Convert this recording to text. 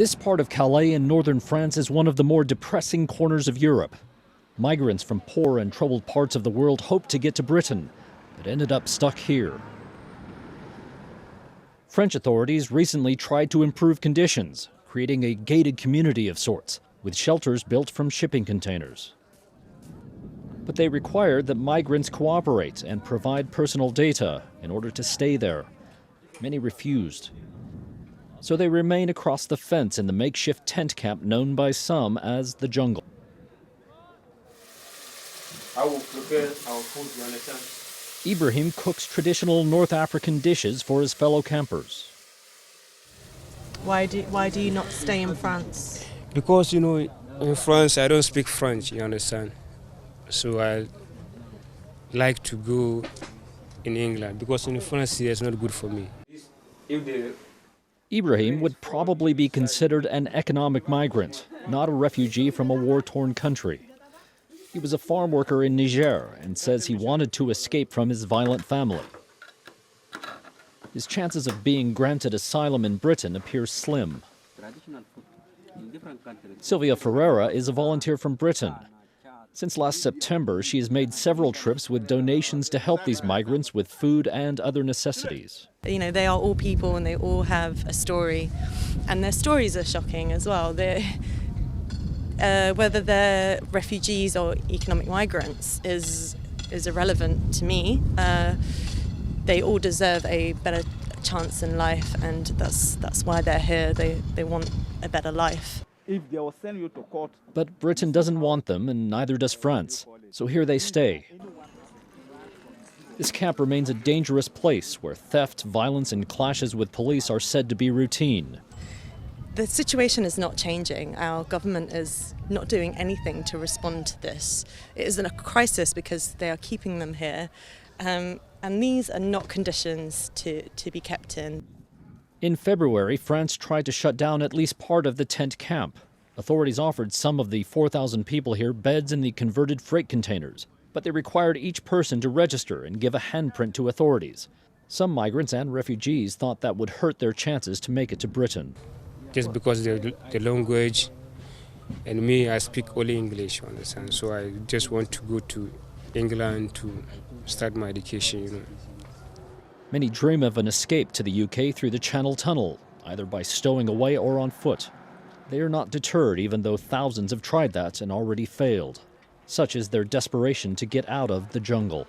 This part of Calais in northern France is one of the more depressing corners of Europe. Migrants from poor and troubled parts of the world hoped to get to Britain, but ended up stuck here. French authorities recently tried to improve conditions, creating a gated community of sorts, with shelters built from shipping containers. But they required that migrants cooperate and provide personal data in order to stay there. Many refused. So they remain across the fence in the makeshift tent camp known by some as the jungle. I will prepare our food, you understand? Ibrahim cooks traditional North African dishes for his fellow campers. Why do you not stay in France? Because, in France I don't speak French, you understand? So I like to go in England because in France it's not good for me. Ibrahim would probably be considered an economic migrant, not a refugee from a war-torn country. He was a farm worker in Niger and says he wanted to escape from his violent family. His chances of being granted asylum in Britain appear slim. Sylvia Ferreira is a volunteer from Britain. Since last September, she has made several trips with donations to help these migrants with food and other necessities. They are all people and they all have a story. And their stories are shocking as well. Whether they're refugees or economic migrants is irrelevant to me. They all deserve a better chance in life, and that's why they're here. They want a better life. If they will send you to court. But Britain doesn't want them, and neither does France. So here they stay. This camp remains a dangerous place where theft, violence, and clashes with police are said to be routine. The situation is not changing. Our government is not doing anything to respond to this. It isn't a crisis because they are keeping them here. And these are not conditions to be kept in. In February, France tried to shut down at least part of the tent camp. Authorities offered some of the 4,000 people here beds in the converted freight containers, but they required each person to register and give a handprint to authorities. Some migrants and refugees thought that would hurt their chances to make it to Britain. Just because the language, and me, I speak only English, you understand? So I just want to go to England to start my education, Many dream of an escape to the UK through the Channel Tunnel, either by stowing away or on foot. They are not deterred, even though thousands have tried that and already failed. Such is their desperation to get out of the jungle.